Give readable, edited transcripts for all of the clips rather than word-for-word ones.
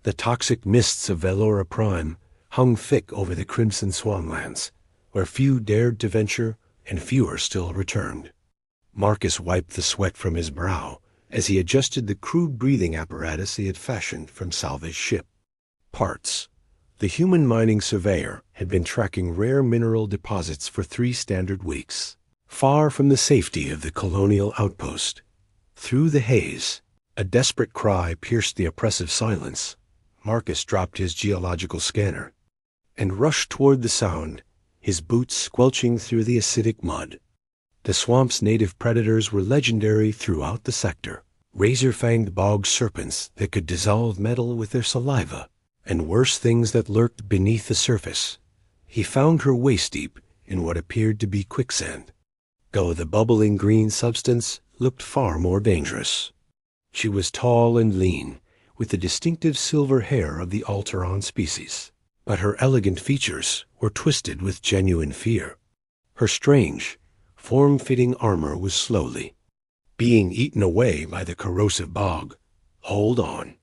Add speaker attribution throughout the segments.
Speaker 1: The toxic mists of Velora Prime hung thick over the crimson swanlands, where few dared to venture and fewer still returned. Marcus wiped the sweat from his brow as he adjusted the crude breathing apparatus he had fashioned from salvaged ship parts. The human mining surveyor had been tracking rare mineral deposits for 3 standard weeks, far from the safety of the colonial outpost. Through the haze, a desperate cry pierced the oppressive silence. Marcus dropped his geological scanner and rushed toward the sound, his boots squelching through the acidic mud. The swamp's native predators were legendary throughout the sector. Razor-fanged bog serpents that could dissolve metal with their saliva, and worse things that lurked beneath the surface. He found her waist-deep in what appeared to be quicksand, though the bubbling green substance looked far more dangerous. She was tall and lean, with the distinctive silver hair of the Alteron species, but her elegant features were twisted with genuine fear. Her strange, form-fitting armor was slowly being eaten away by the corrosive bog. "Hold on,"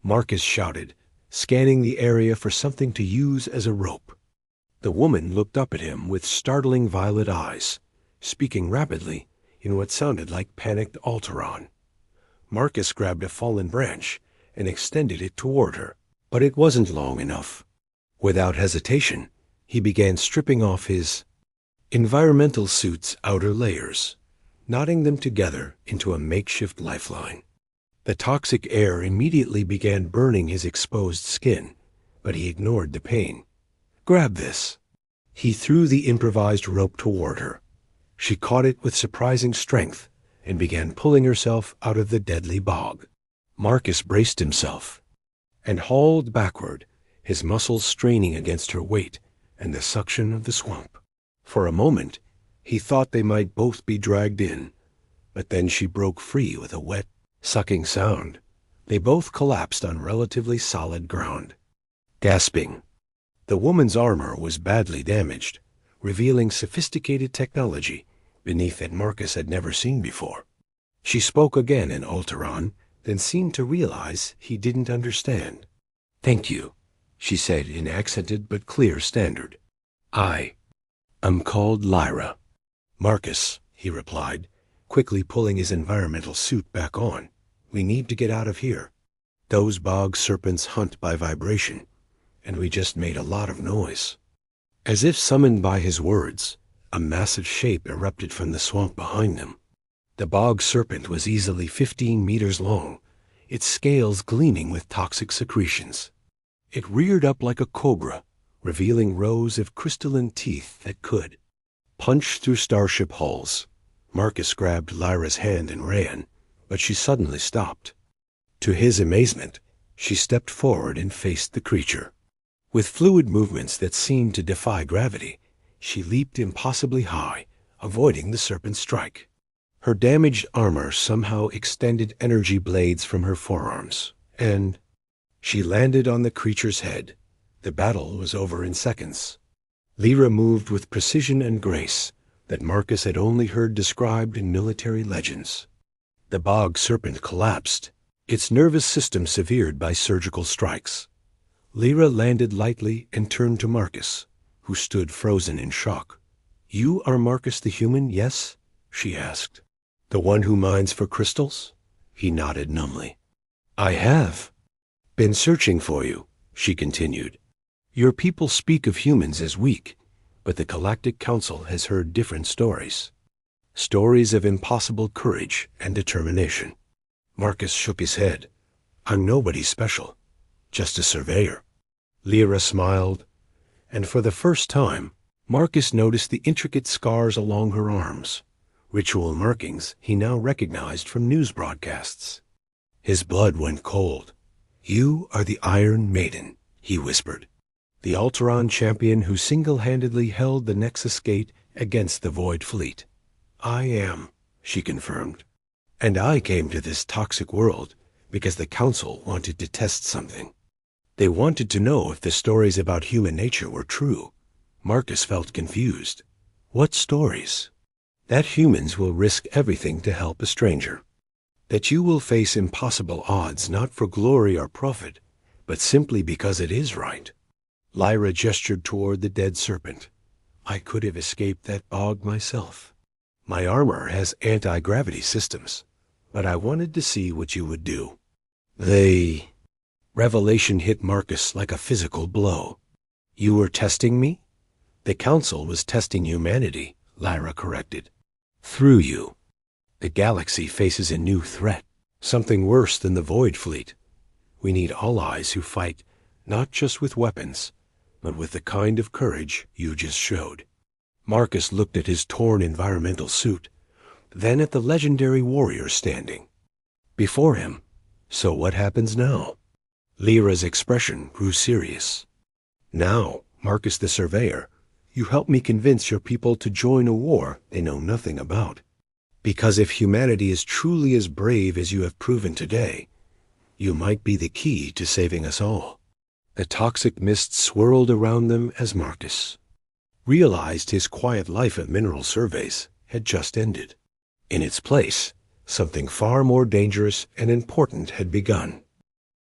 Speaker 1: Marcus shouted, scanning the area for something to use as a rope. The woman looked up at him with startling violet eyes, speaking rapidly in what sounded like panicked Alteron. Marcus grabbed a fallen branch and extended it toward her, but it wasn't long enough. Without hesitation, he began stripping off his environmental suit's outer layers, knotting them together into a makeshift lifeline. The toxic air immediately began burning his exposed skin, but he ignored the pain. "Grab this." He threw the improvised rope toward her. She caught it with surprising strength and began pulling herself out of the deadly bog. Marcus braced himself and hauled backward, his muscles straining against her weight and the suction of the swamp. For a moment, he thought they might both be dragged in, but then she broke free with a wet, sucking sound. They both collapsed on relatively solid ground. Gasping, the woman's armor was badly damaged, revealing sophisticated technology beneath that Marcus had never seen before. She spoke again in Alteron, then seemed to realize he didn't understand. "Thank you," she said in accented but clear standard. I'm called Lyra." "Marcus," he replied, quickly pulling his environmental suit back on. "We need to get out of here. Those bog serpents hunt by vibration, and we just made a lot of noise." As if summoned by his words, a massive shape erupted from the swamp behind them. The bog serpent was easily 15 meters long, its scales gleaming with toxic secretions. It reared up like a cobra, revealing rows of crystalline teeth that could punch through starship hulls. Marcus grabbed Lyra's hand and ran, but she suddenly stopped. To his amazement, she stepped forward and faced the creature. With fluid movements that seemed to defy gravity, she leaped impossibly high, avoiding the serpent's strike. Her damaged armor somehow extended energy blades from her forearms, and she landed on the creature's head. The battle was over in seconds. Lyra moved with precision and grace that Marcus had only heard described in military legends. The bog serpent collapsed, its nervous system severed by surgical strikes. Lyra landed lightly and turned to Marcus, who stood frozen in shock. "You are Marcus the human, yes?" she asked. "The one who mines for crystals?" He nodded numbly. "I have been searching for you," she continued. "Your people speak of humans as weak, but the Galactic Council has heard different stories. Stories of impossible courage and determination." Marcus shook his head. "I'm nobody special, just a surveyor." Lyra smiled, and for the first time, Marcus noticed the intricate scars along her arms, ritual markings he now recognized from news broadcasts. His blood went cold. "You are the Iron Maiden," he whispered. "The Alteron champion who single-handedly held the Nexus Gate against the Void Fleet." "I am," she confirmed. "And I came to this toxic world because the Council wanted to test something. They wanted to know if the stories about human nature were true." Marcus felt confused. "What stories?" "That humans will risk everything to help a stranger. That you will face impossible odds not for glory or profit, but simply because it is right. Lyra gestured toward the dead serpent. I could have escaped that bog myself. My armor has anti-gravity systems, but I wanted to see what you would do. Revelation hit Marcus like a physical blow. You were testing me? The Council was testing humanity, Lyra corrected. Through you. The galaxy faces a new threat, something worse than the Void Fleet. We need allies who fight, not just with weapons, but with the kind of courage you just showed. Marcus looked at his torn environmental suit, then at the legendary warrior standing before him. So what happens now? Lyra's expression grew serious. Now, Marcus the Surveyor, you help me convince your people to join a war they know nothing about. Because if humanity is truly as brave as you have proven today, you might be the key to saving us all. The toxic mist swirled around them as Marcus realized his quiet life of mineral surveys had just ended. In its place, something far more dangerous and important had begun.